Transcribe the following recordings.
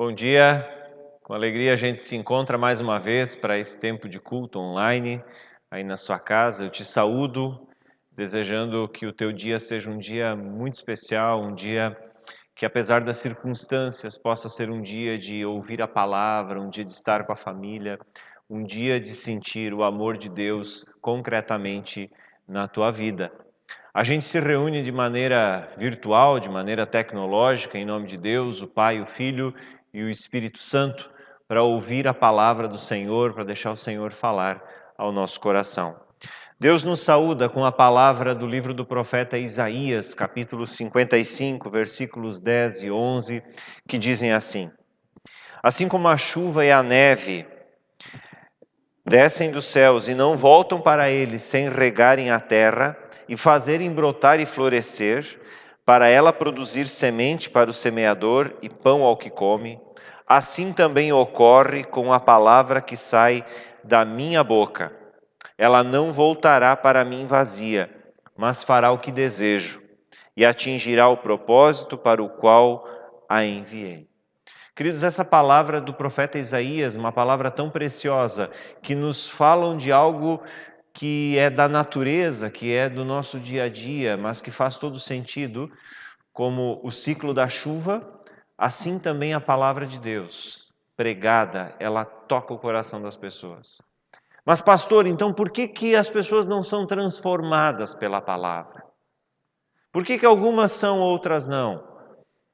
Bom dia, com alegria a gente se encontra mais uma vez para esse tempo de culto online, aí na sua casa. Eu te saúdo, desejando que o teu dia seja um dia muito especial, um dia que apesar das circunstâncias possa ser um dia de ouvir a palavra, um dia de estar com a família, um dia de sentir o amor de Deus concretamente na tua vida. A gente se reúne de maneira virtual, de maneira tecnológica, em nome de Deus, o Pai, o Filho e o Espírito Santo, para ouvir a palavra do Senhor, para deixar o Senhor falar ao nosso coração. Deus nos saúda com a palavra do livro do profeta Isaías, capítulo 55, versículos 10 e 11, que dizem assim: Assim como a chuva e a neve descem dos céus e não voltam para ele sem regarem a terra e fazerem brotar e florescer, para ela produzir semente para o semeador e pão ao que come, assim também ocorre com a palavra que sai da minha boca. Ela não voltará para mim vazia, mas fará o que desejo e atingirá o propósito para o qual a enviei. Queridos, essa palavra do profeta Isaías, uma palavra tão preciosa, que nos falam de algo que é da natureza, que é do nosso dia a dia, mas que faz todo sentido, como o ciclo da chuva, assim também a palavra de Deus, pregada, ela toca o coração das pessoas. Mas pastor, então por que as pessoas não são transformadas pela palavra? Por que algumas são, outras não?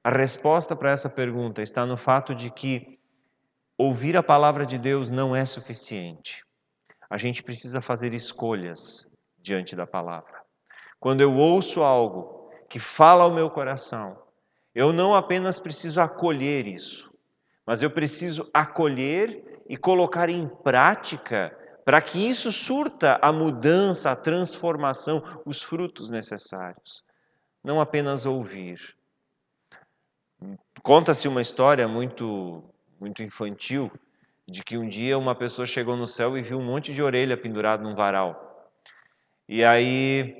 A resposta para essa pergunta está no fato de que ouvir a palavra de Deus não é suficiente. A gente precisa fazer escolhas diante da palavra. Quando eu ouço algo que fala ao meu coração, eu não apenas preciso acolher isso, mas eu preciso acolher e colocar em prática para que isso surta a mudança, a transformação, os frutos necessários. Não apenas ouvir. Conta-se uma história muito infantil de que um dia uma pessoa chegou no céu e viu um monte de orelha pendurado num varal. E aí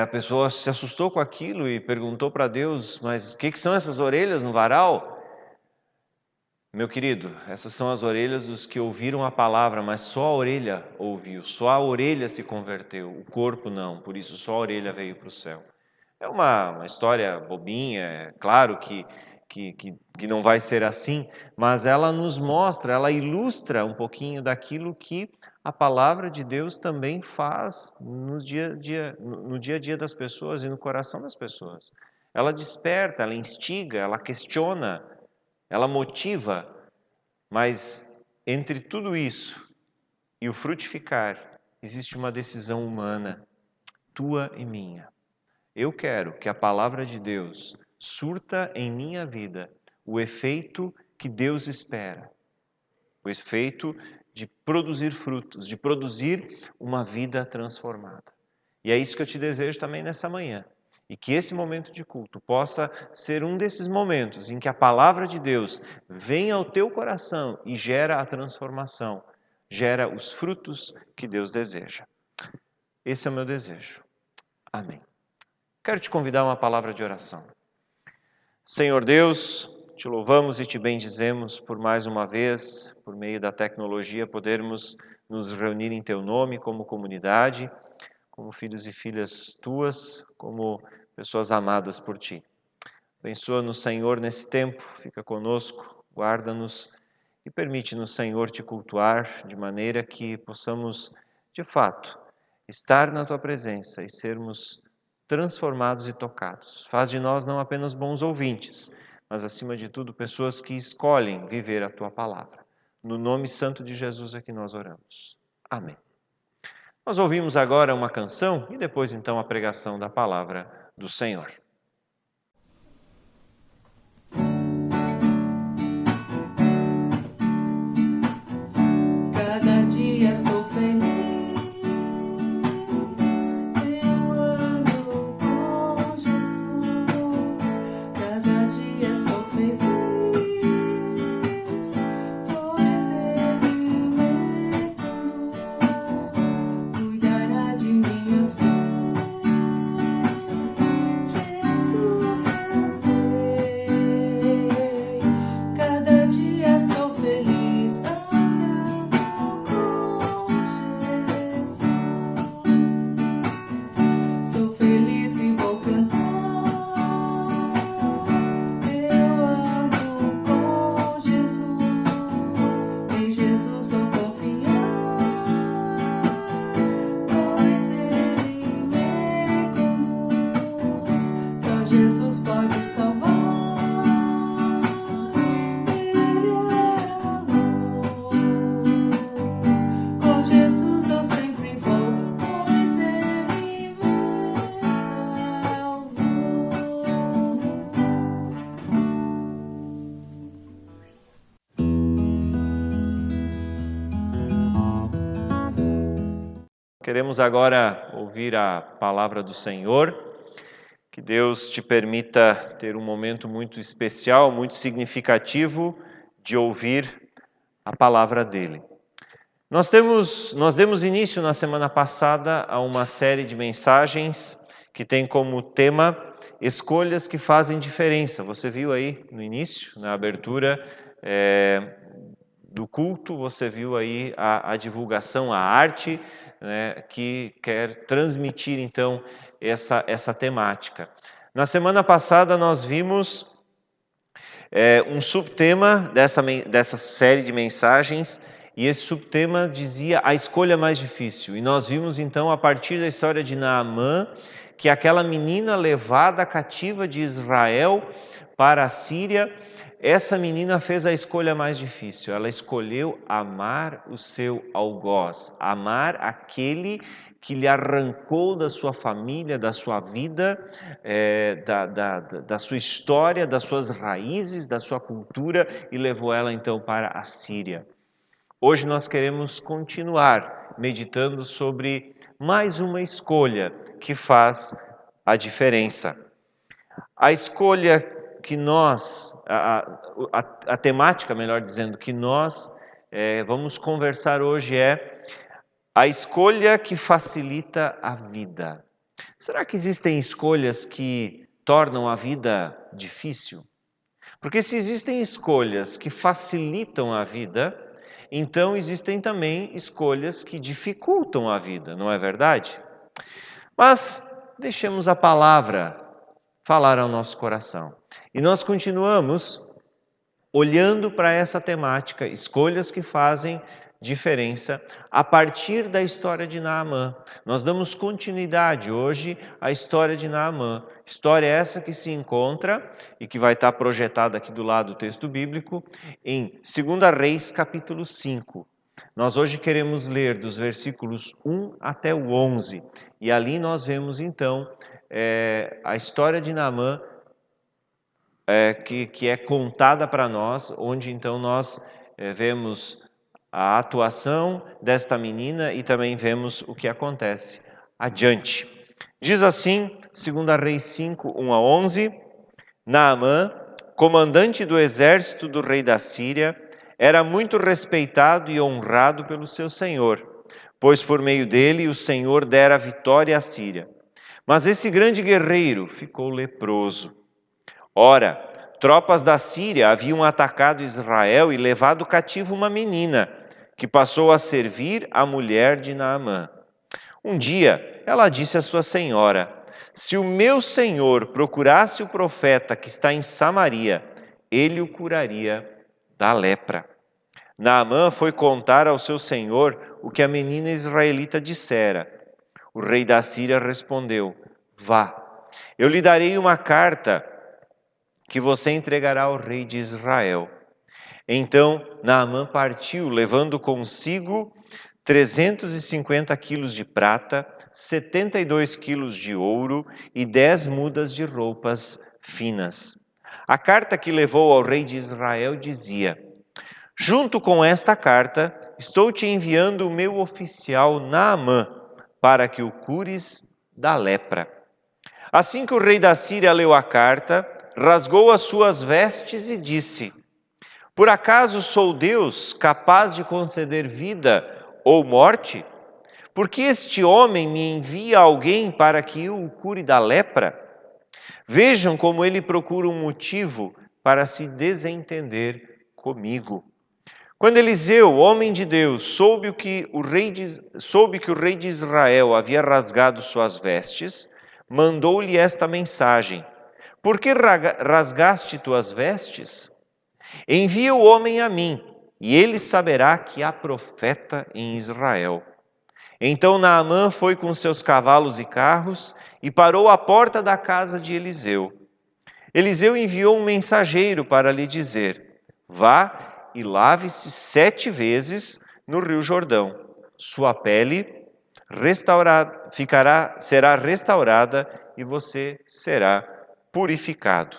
a pessoa se assustou com aquilo e perguntou para Deus, mas o que são essas orelhas no varal? Meu querido, essas são as orelhas dos que ouviram a palavra, mas só a orelha ouviu, só a orelha se converteu, o corpo não, por isso só a orelha veio para o céu. É uma história bobinha, é claro que não vai ser assim, mas ela nos mostra, ela ilustra um pouquinho daquilo que a palavra de Deus também faz no dia a dia das pessoas e no coração das pessoas. Ela desperta, ela instiga, ela questiona, ela motiva, mas entre tudo isso e o frutificar, existe uma decisão humana, tua e minha. Eu quero que a palavra de Deus surta em minha vida o efeito que Deus espera. O efeito de produzir frutos, de produzir uma vida transformada. E é isso que eu te desejo também nessa manhã. E que esse momento de culto possa ser um desses momentos em que a palavra de Deus vem ao teu coração e gera a transformação, gera os frutos que Deus deseja. Esse é o meu desejo. Amém. Quero te convidar a uma palavra de oração. Senhor Deus, te louvamos e te bendizemos por mais uma vez, por meio da tecnologia, podermos nos reunir em teu nome como comunidade, como filhos e filhas tuas, como pessoas amadas por ti. Abençoa-nos, Senhor, nesse tempo, fica conosco, guarda-nos e permite-nos, Senhor, te cultuar de maneira que possamos, de fato, estar na tua presença e sermos transformados e tocados. Faz de nós não apenas bons ouvintes, mas acima de tudo pessoas que escolhem viver a tua palavra. No nome santo de Jesus é que nós oramos. Amém. Nós ouvimos agora uma canção e depois então a pregação da palavra do Senhor. Cada dia sou feliz. queremos agora ouvir a palavra do Senhor. Que Deus te permita ter um momento muito especial, muito significativo de ouvir a palavra dele. Nós demos início na semana passada a uma série de mensagens que tem como tema escolhas que fazem diferença. Você viu aí no início, na abertura do culto, você viu aí a divulgação, a arte, né, que quer transmitir então essa temática. Na semana passada nós vimos um subtema dessa série de mensagens, e esse subtema dizia a escolha mais difícil. E nós vimos então, a partir da história de Naamã, que aquela menina levada cativa de Israel para a Síria, essa menina fez a escolha mais difícil. Ela escolheu amar o seu algoz, amar aquele que lhe arrancou da sua família, da sua vida, da sua história, das suas raízes, da sua cultura, e levou ela então para a Síria. Hoje nós queremos continuar meditando sobre mais uma escolha que faz a diferença. A escolha que nós, a temática, melhor dizendo, que nós vamos conversar hoje é a escolha que facilita a vida. Será que existem escolhas que tornam a vida difícil? Porque se existem escolhas que facilitam a vida, então existem também escolhas que dificultam a vida, não é verdade? Mas deixemos a palavra falar ao nosso coração. E nós continuamos olhando para essa temática, escolhas que fazem diferença, a partir da história de Naamã. Nós damos continuidade hoje à história de Naamã. História essa que se encontra e que vai estar projetada aqui do lado do texto bíblico em 2 Reis, capítulo 5. Nós hoje queremos ler dos versículos 1 até o 11. E ali nós vemos então a história de Naamã que é contada para nós, onde então nós vemos a atuação desta menina e também vemos o que acontece adiante. Diz assim, 2 Reis 5, 1 a 11, Naamã, comandante do exército do rei da Síria, era muito respeitado e honrado pelo seu senhor, pois por meio dele o Senhor dera vitória à Síria. Mas esse grande guerreiro ficou leproso. Ora, tropas da Síria haviam atacado Israel e levado cativo uma menina, que passou a servir a mulher de Naamã. Um dia, ela disse à sua senhora, se o meu senhor procurasse o profeta que está em Samaria, ele o curaria da lepra. Naamã foi contar ao seu senhor o que a menina israelita dissera. O rei da Síria respondeu, vá, eu lhe darei uma carta que você entregará ao rei de Israel. Então Naamã partiu, levando consigo 350 quilos de prata, 72 quilos de ouro e 10 mudas de roupas finas. A carta que levou ao rei de Israel dizia, junto com esta carta, estou te enviando o meu oficial Naamã, para que o cures da lepra. Assim que o rei da Síria leu a carta, rasgou as suas vestes e disse, por acaso sou Deus capaz de conceder vida ou morte? Por que este homem me envia alguém para que eu o cure da lepra? Vejam como ele procura um motivo para se desentender comigo. Quando Eliseu, homem de Deus, soube que o rei de Israel havia rasgado suas vestes, mandou-lhe esta mensagem, por que rasgaste tuas vestes? Envia o homem a mim, e ele saberá que há profeta em Israel. Então Naamã foi com seus cavalos e carros e parou à porta da casa de Eliseu. Eliseu enviou um mensageiro para lhe dizer, vá e lave-se 7 vezes no rio Jordão. Sua pele será restaurada e você será purificado.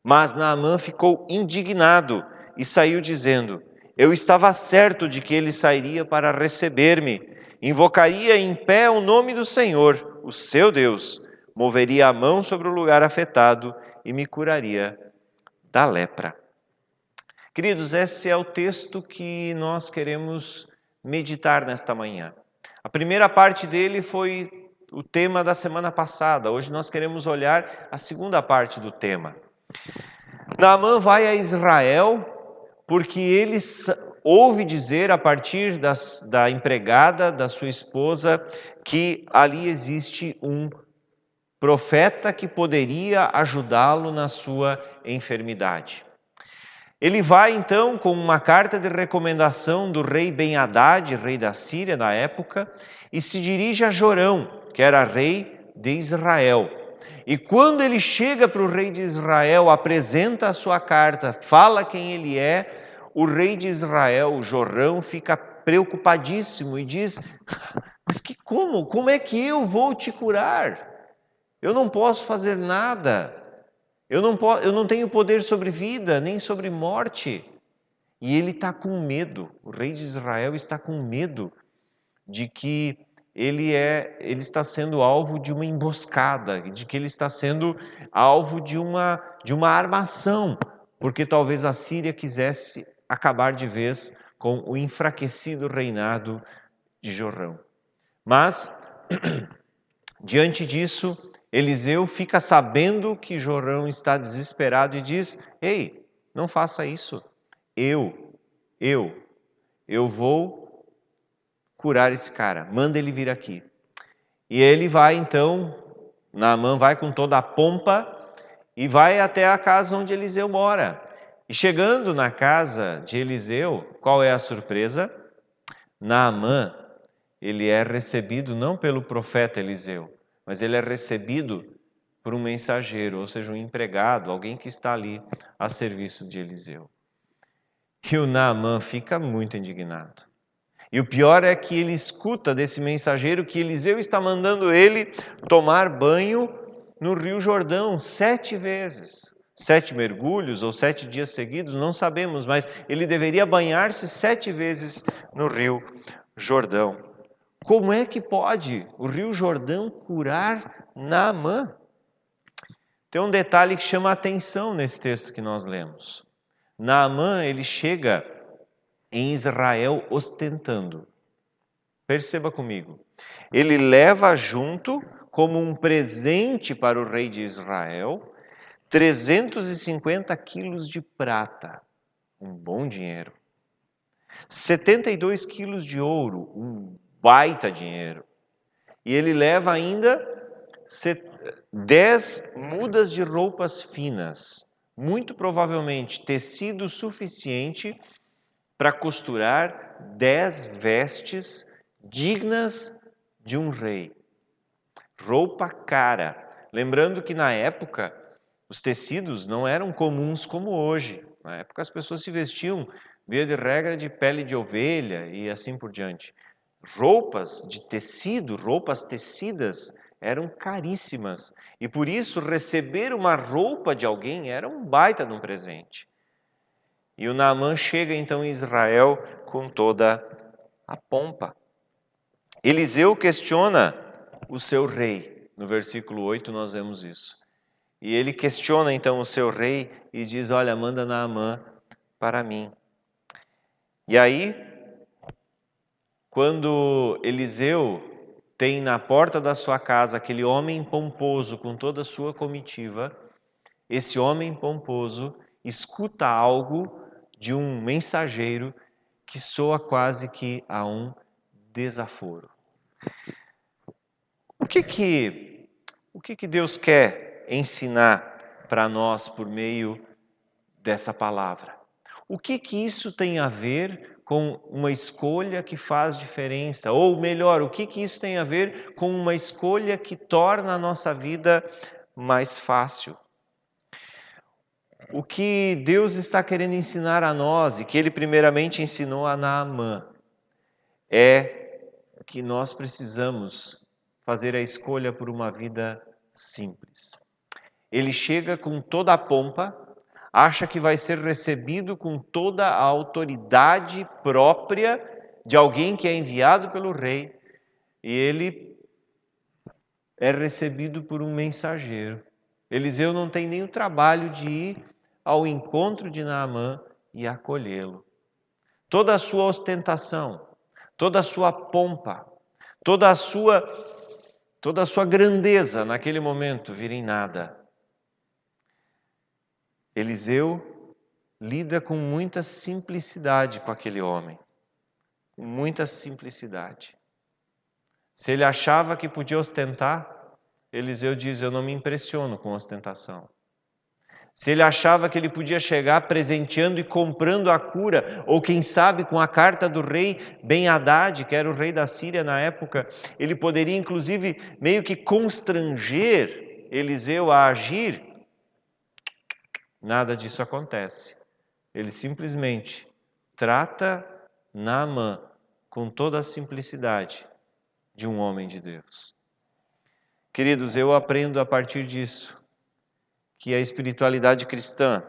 Mas Naamã ficou indignado e saiu dizendo, eu estava certo de que ele sairia para receber-me invocaria em pé o nome do Senhor, o seu Deus, moveria a mão sobre o lugar afetado e me curaria da lepra. Queridos, esse é o texto que nós queremos meditar nesta manhã. A primeira parte dele foi o tema da semana passada. Hoje nós queremos olhar a segunda parte do tema. Naamã vai a Israel porque ele ouve dizer a partir da empregada, da sua esposa, que ali existe um profeta que poderia ajudá-lo na sua enfermidade. Ele vai então com uma carta de recomendação do rei Ben-Hadad, rei da Síria na época, e se dirige a Jorão, que era rei de Israel. E quando ele chega para o rei de Israel, apresenta a sua carta, fala quem ele é, o rei de Israel, Jorão, fica preocupadíssimo e diz: mas como é que eu vou te curar? Eu não posso fazer nada. Eu não tenho poder sobre vida, nem sobre morte. E ele está com medo, o rei de Israel está com medo de que ele está sendo alvo de uma emboscada, de que ele está sendo alvo de uma armação, porque talvez a Síria quisesse acabar de vez com o enfraquecido reinado de Jorão. Mas, diante disso, Eliseu fica sabendo que Jorão está desesperado e diz: ei, não faça isso. Eu vou curar esse cara. Manda ele vir aqui. E ele vai então, Naamã vai com toda a pompa e vai até a casa onde Eliseu mora. E chegando na casa de Eliseu, qual é a surpresa? Naamã, ele é recebido não pelo profeta Eliseu, mas ele é recebido por um mensageiro, ou seja, um empregado, alguém que está ali a serviço de Eliseu. E o Naamã fica muito indignado. E o pior é que ele escuta desse mensageiro que Eliseu está mandando ele tomar banho no Rio Jordão 7 vezes. 7 mergulhos ou 7 dias seguidos, não sabemos, mas ele deveria banhar-se 7 vezes no Rio Jordão. Como é que pode o Rio Jordão curar Naamã? Tem um detalhe que chama a atenção nesse texto que nós lemos. Naamã, ele chega em Israel ostentando. Perceba comigo. Ele leva junto, como um presente para o rei de Israel, 350 quilos de prata, um bom dinheiro. 72 quilos de ouro, um baita dinheiro. E ele leva ainda 10 mudas de roupas finas, muito provavelmente tecido suficiente para costurar 10 vestes dignas de um rei. Roupa cara. Lembrando que na época os tecidos não eram comuns como hoje. Na época as pessoas se vestiam, via de regra, de pele de ovelha e assim por diante. Roupas de tecido, roupas tecidas, eram caríssimas. E por isso receber uma roupa de alguém era um baita de um presente. E o Naamã chega então em Israel com toda a pompa. Eliseu questiona o seu rei. No versículo 8 nós vemos isso. E ele questiona então o seu rei e diz: olha, manda Naamã para mim. E aí, quando Eliseu tem na porta da sua casa aquele homem pomposo com toda a sua comitiva, esse homem pomposo escuta algo de um mensageiro que soa quase que a um desaforo. O que Deus quer ensinar para nós por meio dessa palavra? O que isso tem a ver com uma escolha que faz diferença? Ou melhor, o que isso tem a ver com uma escolha que torna a nossa vida mais fácil? O que Deus está querendo ensinar a nós, e que Ele primeiramente ensinou a Naamã, é que nós precisamos fazer a escolha por uma vida simples. Ele chega com toda a pompa, acha que vai ser recebido com toda a autoridade própria de alguém que é enviado pelo rei, e ele é recebido por um mensageiro. Eliseu não tem nem o trabalho de ir ao encontro de Naamã e acolhê-lo. Toda a sua ostentação, toda a sua pompa, toda a sua grandeza naquele momento vira em nada. Eliseu lida com muita simplicidade com aquele homem, com muita simplicidade. Se ele achava que podia ostentar, Eliseu diz: eu não me impressiono com ostentação. Se ele achava que ele podia chegar presenteando e comprando a cura, ou quem sabe com a carta do rei Ben-Hadad, que era o rei da Síria na época, ele poderia inclusive meio que constranger Eliseu a agir, nada disso acontece. Ele simplesmente trata Naamã com toda a simplicidade de um homem de Deus. Queridos, eu aprendo a partir disso que a espiritualidade cristã,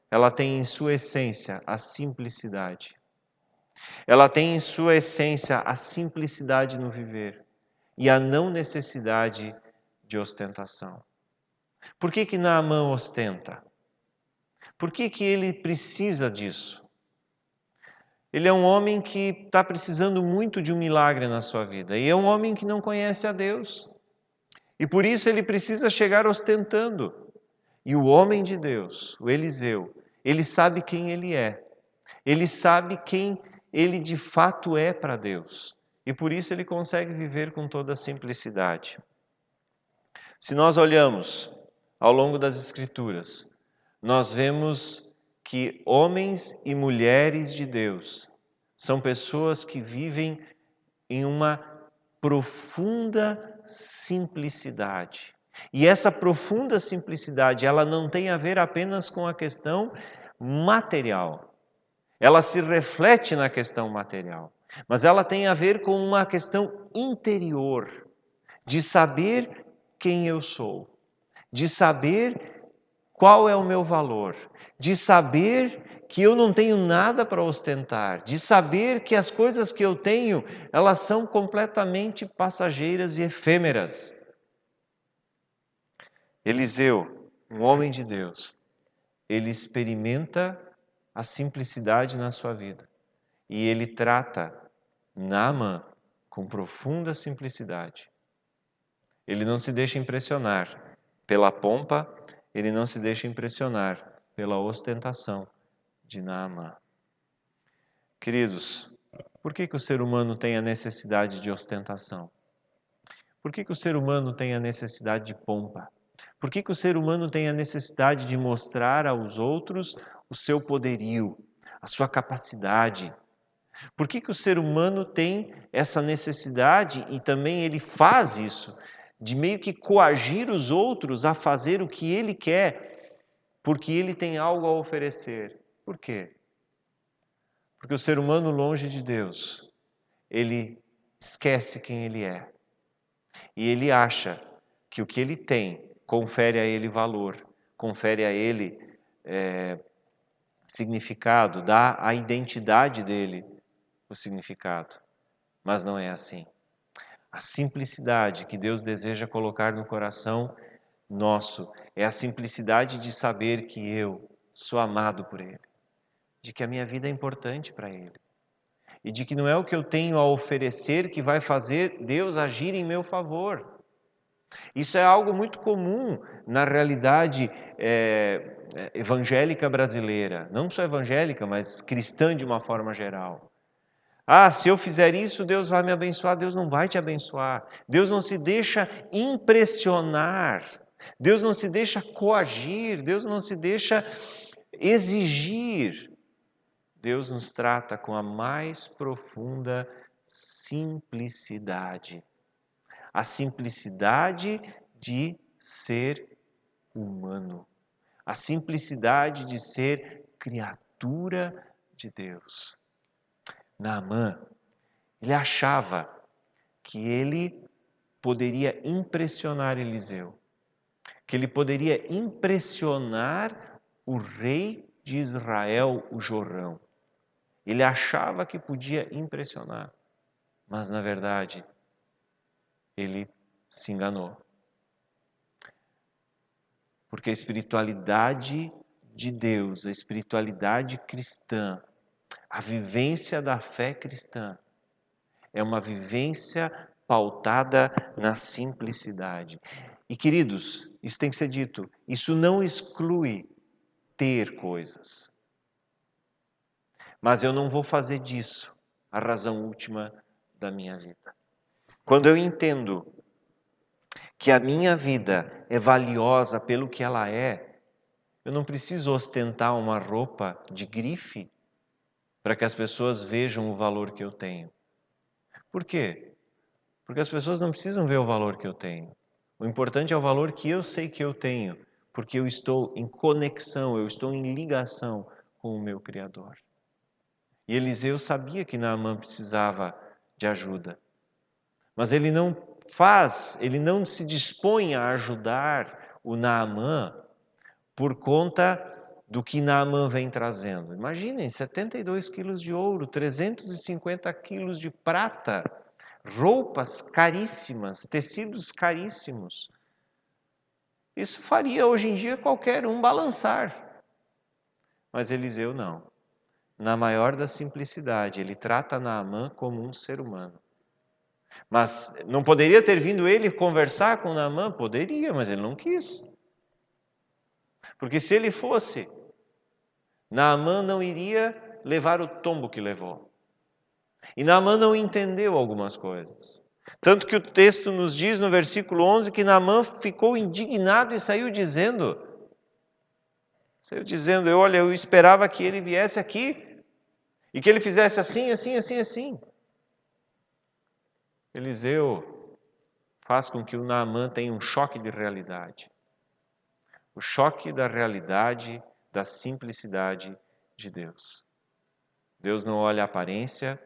ela tem em sua essência a simplicidade. Ela tem em sua essência a simplicidade no viver e a não necessidade de ostentação. Por que Naamã ostenta? Por que ele precisa disso? Ele é um homem que está precisando muito de um milagre na sua vida e é um homem que não conhece a Deus. E por isso ele precisa chegar ostentando. E o homem de Deus, o Eliseu, ele sabe quem ele é. Ele sabe quem ele de fato é para Deus. E por isso ele consegue viver com toda a simplicidade. Se nós olhamos ao longo das Escrituras, nós vemos que homens e mulheres de Deus são pessoas que vivem em uma profunda simplicidade. E essa profunda simplicidade, ela não tem a ver apenas com a questão material. Ela se reflete na questão material, mas ela tem a ver com uma questão interior, de saber quem eu sou, de saber qual é o meu valor, de saber que eu não tenho nada para ostentar, de saber que as coisas que eu tenho, elas são completamente passageiras e efêmeras. Eliseu, um homem de Deus, ele experimenta a simplicidade na sua vida e ele trata Naamã com profunda simplicidade. Ele não se deixa impressionar pela pompa, ele não se deixa impressionar pela ostentação de Naamã. Queridos, por que o ser humano tem a necessidade de ostentação? Por que o ser humano tem a necessidade de pompa? Por que o ser humano tem a necessidade de mostrar aos outros o seu poderio, a sua capacidade? Por que o ser humano tem essa necessidade e também ele faz isso, de meio que coagir os outros a fazer o que ele quer, porque ele tem algo a oferecer? Por quê? Porque o ser humano longe de Deus, ele esquece quem ele é. E ele acha que o que ele tem confere a ele valor, confere a ele significado, dá à identidade dele o significado. Mas não é assim. A simplicidade que Deus deseja colocar no coração nosso é a simplicidade de saber que eu sou amado por Ele, de que a minha vida é importante para Ele e de que não é o que eu tenho a oferecer que vai fazer Deus agir em meu favor. Isso é algo muito comum na realidade evangélica brasileira, não só evangélica, mas cristã de uma forma geral. Ah, se eu fizer isso, Deus vai me abençoar. Deus não vai te abençoar. Deus não se deixa impressionar. Deus não se deixa coagir. Deus não se deixa exigir. Deus nos trata com a mais profunda simplicidade. A simplicidade de ser humano. A simplicidade de ser criatura de Deus. Naamã, ele achava que ele poderia impressionar Eliseu, que ele poderia impressionar o rei de Israel, o Jorão. Ele achava que podia impressionar, mas na verdade, ele se enganou. Porque a espiritualidade de Deus, a espiritualidade cristã, a vivência da fé cristã, é uma vivência pautada na simplicidade. E, queridos, isso tem que ser dito, isso não exclui ter coisas. Mas eu não vou fazer disso a razão última da minha vida. Quando eu entendo que a minha vida é valiosa pelo que ela é, eu não preciso ostentar uma roupa de grife para que as pessoas vejam o valor que eu tenho. Por quê? Porque as pessoas não precisam ver o valor que eu tenho. O importante é o valor que eu sei que eu tenho, porque eu estou em conexão, eu estou em ligação com o meu Criador. E Eliseu sabia que Naamã precisava de ajuda, mas ele não se dispõe a ajudar o Naamã por conta do que Naamã vem trazendo. Imaginem, 72 quilos de ouro, 350 quilos de prata, roupas caríssimas, tecidos caríssimos. Isso faria hoje em dia qualquer um balançar. Mas Eliseu não. Na maior da simplicidade, ele trata Naamã como um ser humano. Mas não poderia ter vindo ele conversar com Naamã? Poderia, mas ele não quis. Porque se ele fosse, Naamã não iria levar o tombo que levou. E Naamã não entendeu algumas coisas. Tanto que o texto nos diz no versículo 11 que Naamã ficou indignado e saiu dizendo, olha, eu esperava que ele viesse aqui e que ele fizesse assim, assim, assim, assim. Eliseu faz com que o Naamã tenha um choque de realidade. O choque da realidade, da simplicidade de Deus. Deus não olha a aparência,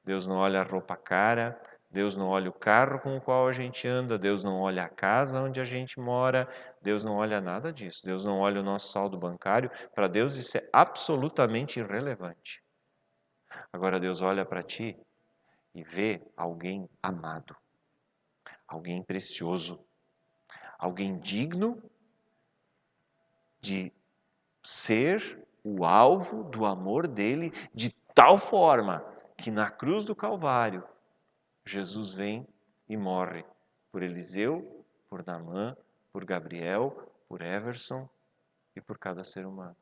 Deus não olha a roupa cara, Deus não olha o carro com o qual a gente anda, Deus não olha a casa onde a gente mora, Deus não olha nada disso. Deus não olha o nosso saldo bancário. Para Deus isso é absolutamente irrelevante. Agora Deus olha para ti e vê alguém amado, alguém precioso, alguém digno de ser o alvo do amor dele de tal forma que na cruz do Calvário Jesus vem e morre por Eliseu, por Naamã, por Gabriel, por Everson e por cada ser humano.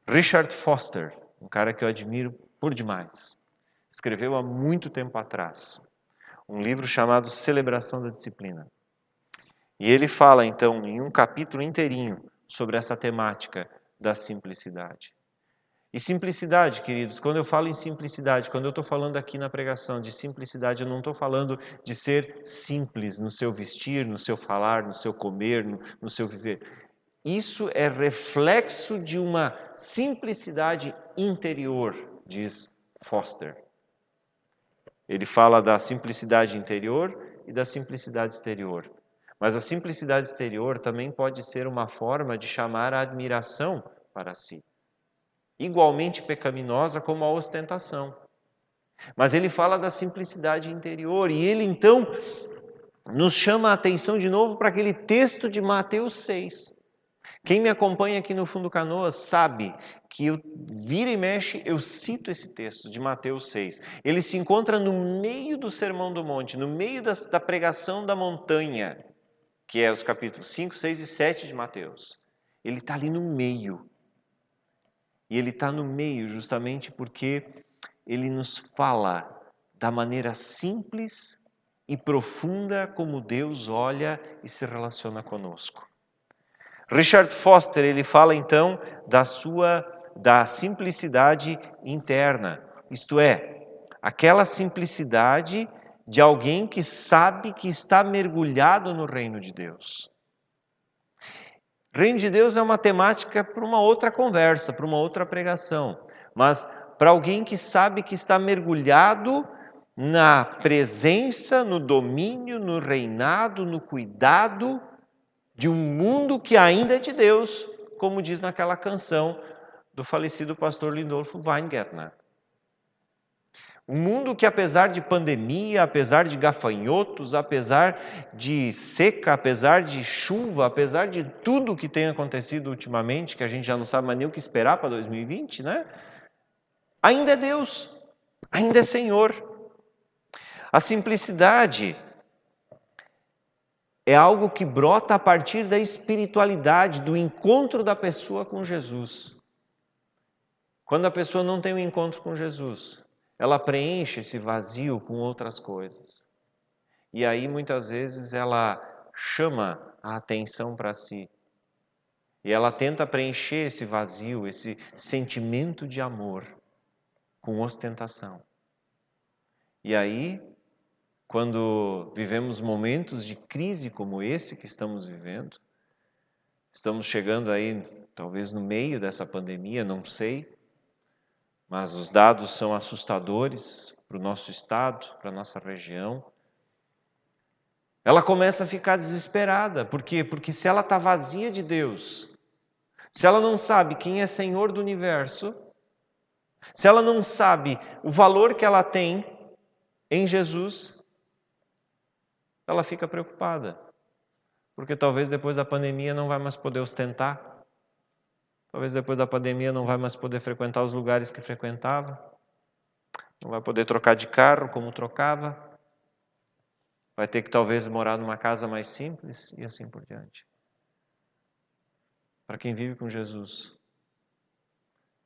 Richard Foster, um cara que eu admiro por demais, escreveu há muito tempo atrás um livro chamado Celebração da Disciplina. E ele fala, então, em um capítulo inteirinho sobre essa temática da simplicidade. E simplicidade, queridos, quando eu falo em simplicidade, quando eu estou falando aqui na pregação de simplicidade, eu não estou falando de ser simples no seu vestir, no seu falar, no seu comer, no seu viver. Isso é reflexo de uma simplicidade interior, diz Foster. Ele fala da simplicidade interior e da simplicidade exterior. Mas a simplicidade exterior também pode ser uma forma de chamar a admiração para si. Igualmente pecaminosa como a ostentação. Mas ele fala da simplicidade interior e ele então nos chama a atenção de novo para aquele texto de Mateus 6. Quem me acompanha aqui no Fundo Canoas sabe que eu vira e mexe, eu cito esse texto de Mateus 6. Ele se encontra no meio do Sermão do Monte, no meio da pregação da montanha, que é os capítulos 5, 6 e 7 de Mateus. Ele está ali no meio. E ele está no meio justamente porque ele nos fala da maneira simples e profunda como Deus olha e se relaciona conosco. Richard Foster, ele fala então da simplicidade interna, isto é, aquela simplicidade de alguém que sabe que está mergulhado no reino de Deus. Reino de Deus é uma temática para uma outra conversa, para uma outra pregação, mas para alguém que sabe que está mergulhado na presença, no domínio, no reinado, no cuidado de um mundo que ainda é de Deus, como diz naquela canção do falecido pastor Lindolfo Weingärtner. Um mundo que, apesar de pandemia, apesar de gafanhotos, apesar de seca, apesar de chuva, apesar de tudo que tem acontecido ultimamente, que a gente já não sabe mais nem o que esperar para 2020, né? Ainda é Deus, ainda é Senhor. A simplicidade é algo que brota a partir da espiritualidade, do encontro da pessoa com Jesus. Quando a pessoa não tem um encontro com Jesus, ela preenche esse vazio com outras coisas. E aí, muitas vezes, ela chama a atenção para si. E ela tenta preencher esse vazio, esse sentimento de amor, com ostentação. E aí, quando vivemos momentos de crise como esse que estamos vivendo, estamos chegando aí, talvez no meio dessa pandemia, não sei, mas os dados são assustadores para o nosso estado, para a nossa região. Ela começa a ficar desesperada. Por quê? Porque se ela está vazia de Deus, se ela não sabe quem é Senhor do universo, se ela não sabe o valor que ela tem em Jesus, ela fica preocupada. Porque talvez depois da pandemia não vai mais poder ostentar. Talvez depois da pandemia não vai mais poder frequentar os lugares que frequentava. Não vai poder trocar de carro como trocava. Vai ter que talvez morar numa casa mais simples e assim por diante. Para quem vive com Jesus,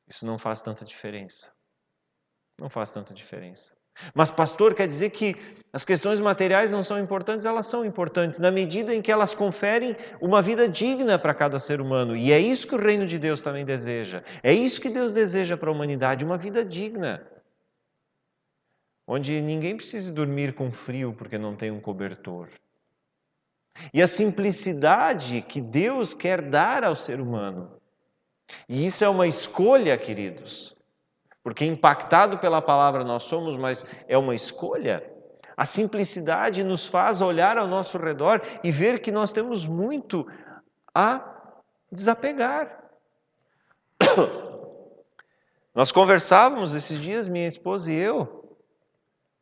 isso não faz tanta diferença. Não faz tanta diferença. Mas, pastor, quer dizer que as questões materiais não são importantes? Elas são importantes na medida em que elas conferem uma vida digna para cada ser humano. E é isso que o reino de Deus também deseja. É isso que Deus deseja para a humanidade, uma vida digna. Onde ninguém precise dormir com frio porque não tem um cobertor. E a simplicidade que Deus quer dar ao ser humano. E isso é uma escolha, queridos. Porque impactado pela palavra nós somos, mas é uma escolha. A simplicidade nos faz olhar ao nosso redor e ver que nós temos muito a desapegar. Nós conversávamos esses dias, minha esposa e eu,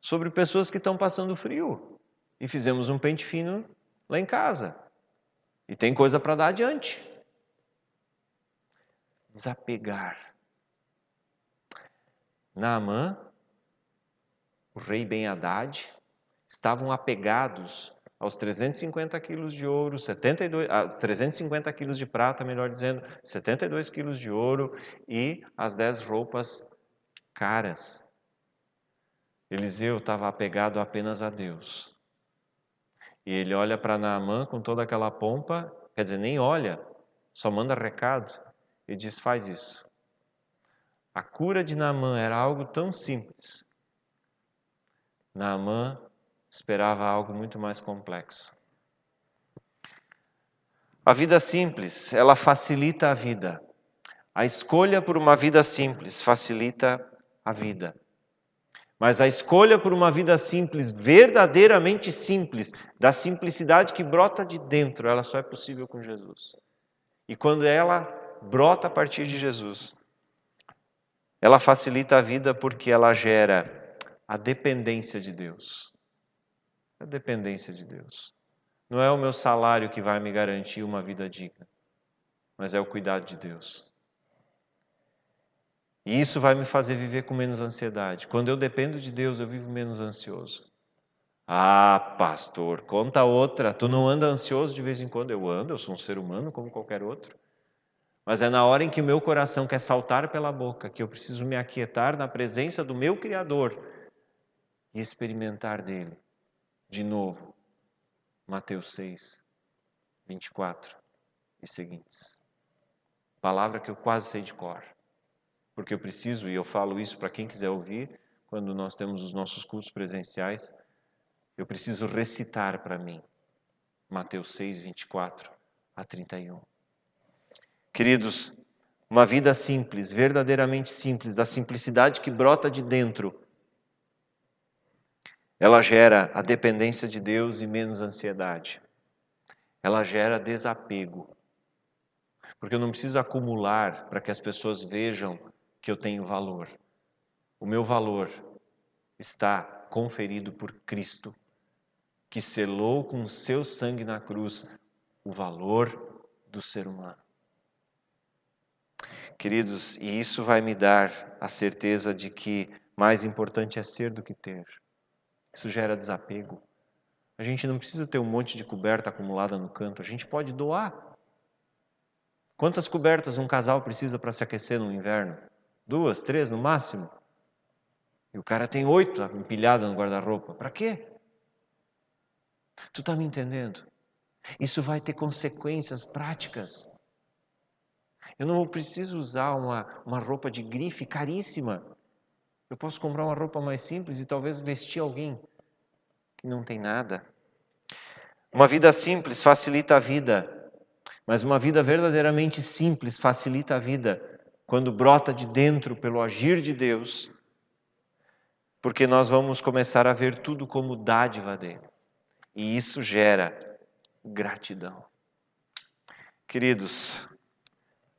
sobre pessoas que estão passando frio. E fizemos um pente fino lá em casa. E tem coisa para dar adiante. Desapegar. Naamã, o rei Ben-Hadad, estavam apegados aos 350 quilos de ouro, 350 quilos de prata, melhor dizendo, 72 quilos de ouro e as 10 roupas caras. Eliseu estava apegado apenas a Deus. E ele olha para Naamã com toda aquela pompa, quer dizer, nem olha, só manda recado e diz, faz isso. A cura de Naamã era algo tão simples. Naamã esperava algo muito mais complexo. A vida simples, ela facilita a vida. A escolha por uma vida simples facilita a vida. Mas a escolha por uma vida simples, verdadeiramente simples, da simplicidade que brota de dentro, ela só é possível com Jesus. E quando ela brota a partir de Jesus, ela facilita a vida porque ela gera a dependência de Deus. A dependência de Deus. Não é o meu salário que vai me garantir uma vida digna, mas é o cuidado de Deus. E isso vai me fazer viver com menos ansiedade. Quando eu dependo de Deus, eu vivo menos ansioso. Ah, pastor, conta outra. Tu não anda ansioso de vez em quando? Eu ando, eu sou um ser humano como qualquer outro. Mas é na hora em que o meu coração quer saltar pela boca, que eu preciso me aquietar na presença do meu Criador e experimentar dele. De novo, Mateus 6, 24 e seguintes. Palavra que eu quase sei de cor. Porque eu preciso, e eu falo isso para quem quiser ouvir, quando nós temos os nossos cultos presenciais, eu preciso recitar para mim Mateus 6, 24 a 31. Queridos, uma vida simples, verdadeiramente simples, da simplicidade que brota de dentro, ela gera a dependência de Deus e menos ansiedade. Ela gera desapego. Porque eu não preciso acumular para que as pessoas vejam que eu tenho valor. O meu valor está conferido por Cristo, que selou com o seu sangue na cruz o valor do ser humano. Queridos, e isso vai me dar a certeza de que mais importante é ser do que ter. Isso gera desapego. A gente não precisa ter um monte de coberta acumulada no canto, a gente pode doar. Quantas cobertas um casal precisa para se aquecer no inverno? 2, 3 no máximo? E o cara tem 8 empilhadas no guarda-roupa. Para quê? Tu está me entendendo? Isso vai ter consequências práticas. Eu não preciso usar uma roupa de grife caríssima. Eu posso comprar uma roupa mais simples e talvez vestir alguém que não tem nada. Uma vida simples facilita a vida, mas uma vida verdadeiramente simples facilita a vida quando brota de dentro pelo agir de Deus, porque nós vamos começar a ver tudo como dádiva dele. E isso gera gratidão. Queridos,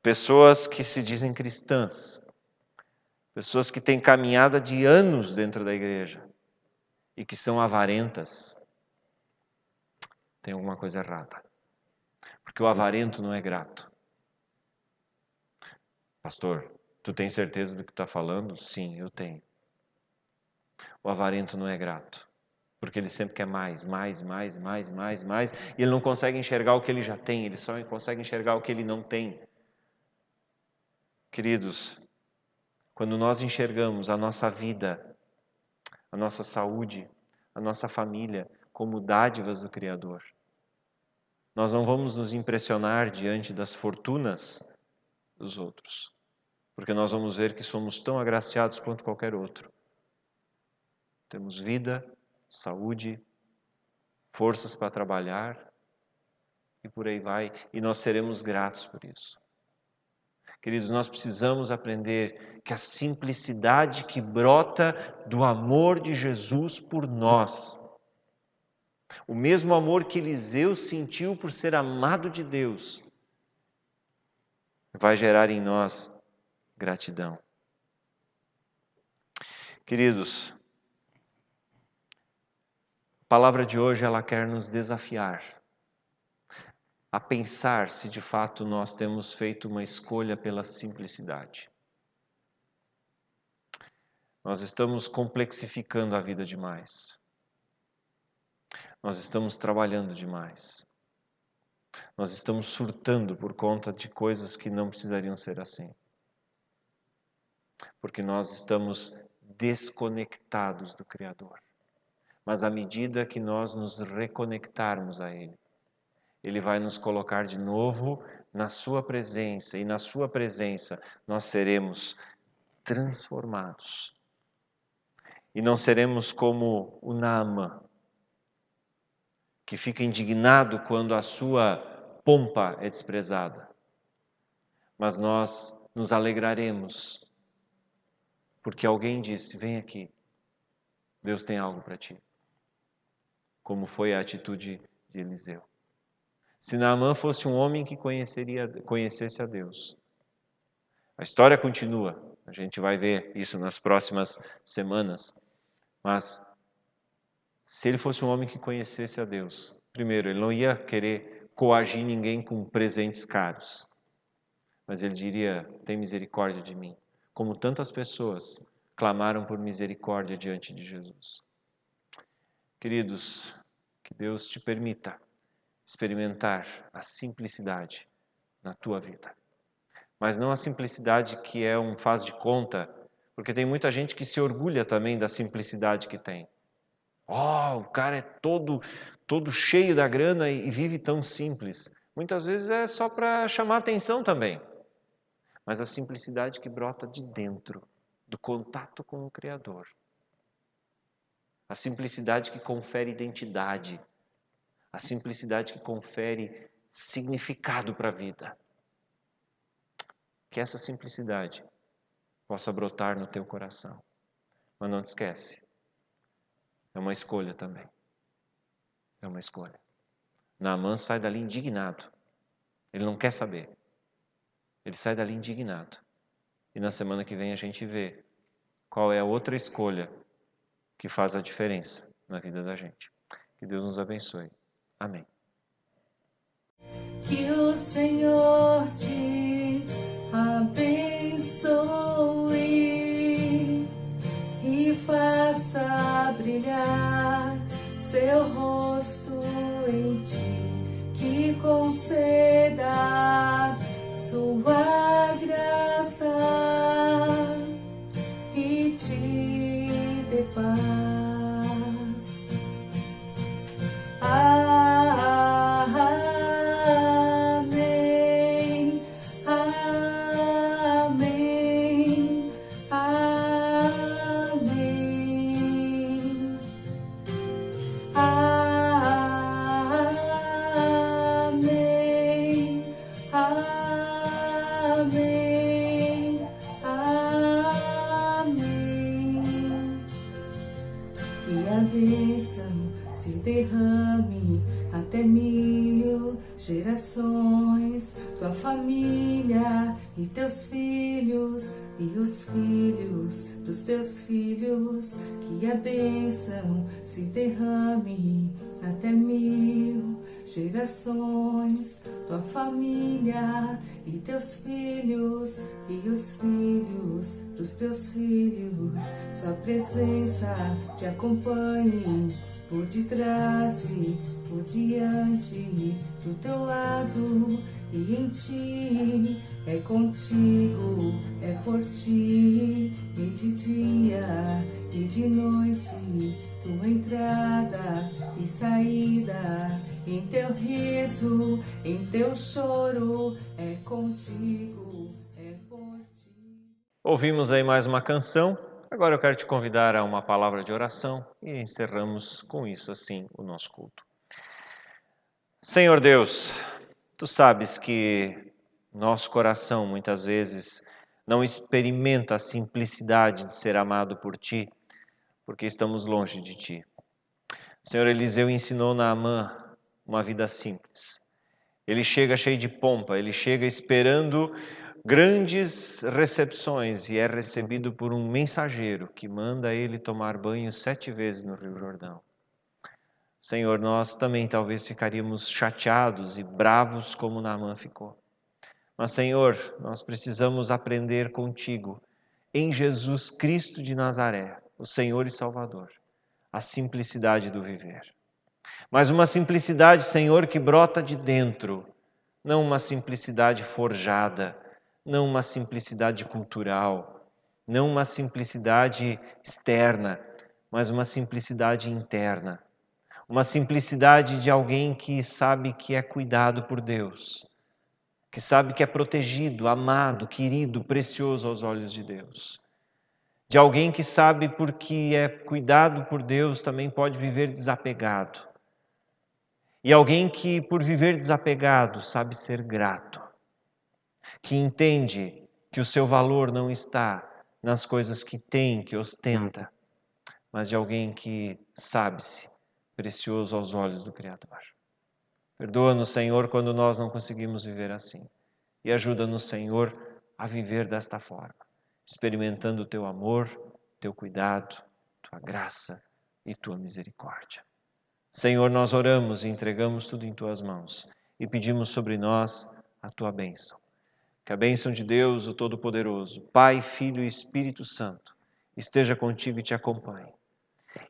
pessoas que se dizem cristãs, pessoas que têm caminhada de anos dentro da igreja e que são avarentas, tem alguma coisa errada. Porque o avarento não é grato. Pastor, tu tem certeza do que está falando? Sim, eu tenho. O avarento não é grato. Porque ele sempre quer mais, e ele não consegue enxergar o que ele já tem, ele só consegue enxergar o que ele não tem. Queridos, quando nós enxergamos a nossa vida, a nossa saúde, a nossa família como dádivas do Criador, nós não vamos nos impressionar diante das fortunas dos outros, porque nós vamos ver que somos tão agraciados quanto qualquer outro. Temos vida, saúde, forças para trabalhar e por aí vai, e nós seremos gratos por isso. Queridos, nós precisamos aprender que a simplicidade que brota do amor de Jesus por nós, o mesmo amor que Eliseu sentiu por ser amado de Deus, vai gerar em nós gratidão. Queridos, a palavra de hoje ela quer nos desafiar a pensar se de fato nós temos feito uma escolha pela simplicidade. Nós estamos complexificando a vida demais. Nós estamos trabalhando demais. Nós estamos surtando por conta de coisas que não precisariam ser assim. Porque nós estamos desconectados do Criador. Mas à medida que nós nos reconectarmos a Ele, Ele vai nos colocar de novo na Sua presença, e na Sua presença nós seremos transformados. E não seremos como o Naamã, que fica indignado quando a sua pompa é desprezada. Mas nós nos alegraremos, porque alguém disse, vem aqui, Deus tem algo para ti. Como foi a atitude de Eliseu. Se Naamã fosse um homem que conhecesse a Deus. A história continua, a gente vai ver isso nas próximas semanas. Mas, se ele fosse um homem que conhecesse a Deus, primeiro, ele não ia querer coagir ninguém com presentes caros. Mas ele diria, tem misericórdia de mim. Como tantas pessoas clamaram por misericórdia diante de Jesus. Queridos, que Deus te permita experimentar a simplicidade na tua vida. Mas não a simplicidade que é um faz de conta, porque tem muita gente que se orgulha também da simplicidade que tem. O cara é todo cheio da grana e vive tão simples. Muitas vezes é só para chamar atenção também. Mas a simplicidade que brota de dentro, do contato com o Criador. A simplicidade que confere identidade. A simplicidade que confere significado para a vida. Que essa simplicidade possa brotar no teu coração. Mas não te esquece, é uma escolha também. É uma escolha. Naamã sai dali indignado. Ele não quer saber. Ele sai dali indignado. E na semana que vem a gente vê qual é a outra escolha que faz a diferença na vida da gente. Que Deus nos abençoe. Amém. Que o Senhor te abençoe e faça brilhar seu rosto em ti, que conceda sua graça e te dê paz. Amém, amém, amém, amém, amém, amém. Que a bênção se derrame até 1000 gerações, tua família e teus filhos e os filhos dos teus filhos. Que a bênção se derrame até 1000 gerações, tua família e teus filhos e os filhos dos teus filhos. Sua presença te acompanhe por detrás e por diante, do teu lado e em ti. É contigo, é por ti, e de dia e de noite, tua entrada e saída, em teu riso, em teu choro, é contigo, é por ti. Ouvimos aí mais uma canção. Agora eu quero te convidar a uma palavra de oração e encerramos com isso assim o nosso culto. Senhor Deus, tu sabes que nosso coração muitas vezes não experimenta a simplicidade de ser amado por ti, porque estamos longe de ti. Senhor, Eliseu ensinou Naamã uma vida simples. Ele chega cheio de pompa, ele chega esperando grandes recepções e é recebido por um mensageiro que manda ele tomar banho 7 vezes no Rio Jordão. Senhor, nós também talvez ficaríamos chateados e bravos como Naamã ficou. Mas, Senhor, nós precisamos aprender contigo, em Jesus Cristo de Nazaré, o Senhor e Salvador, a simplicidade do viver. Mas uma simplicidade, Senhor, que brota de dentro, não uma simplicidade forjada, não uma simplicidade cultural, não uma simplicidade externa, mas uma simplicidade interna. Uma simplicidade de alguém que sabe que é cuidado por Deus, que sabe que é protegido, amado, querido, precioso aos olhos de Deus. De alguém que sabe porque é cuidado por Deus também pode viver desapegado. E alguém que por viver desapegado sabe ser grato, que entende que o seu valor não está nas coisas que tem, que ostenta, mas de alguém que sabe-se precioso aos olhos do Criador. Perdoa-nos, Senhor, quando nós não conseguimos viver assim. E ajuda-nos, Senhor, a viver desta forma, experimentando o teu amor, teu cuidado, tua graça e tua misericórdia. Senhor, nós oramos e entregamos tudo em tuas mãos e pedimos sobre nós a tua bênção. Que a bênção de Deus, o Todo-Poderoso, Pai, Filho e Espírito Santo, esteja contigo e te acompanhe.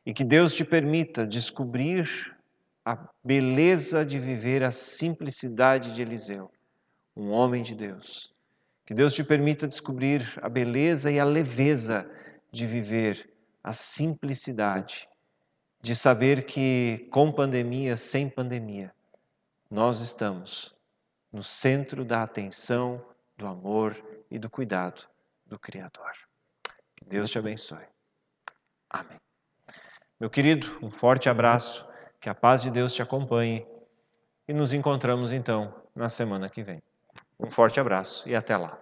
E que Deus te permita descobrir a beleza de viver a simplicidade de Eliseu, um homem de Deus. Que Deus te permita descobrir a beleza e a leveza de viver a simplicidade, de saber que com pandemia, sem pandemia, nós estamos no centro da atenção, do amor e do cuidado do Criador. Que Deus te abençoe. Amém. Meu querido, um forte abraço, que a paz de Deus te acompanhe e nos encontramos então na semana que vem. Um forte abraço e até lá.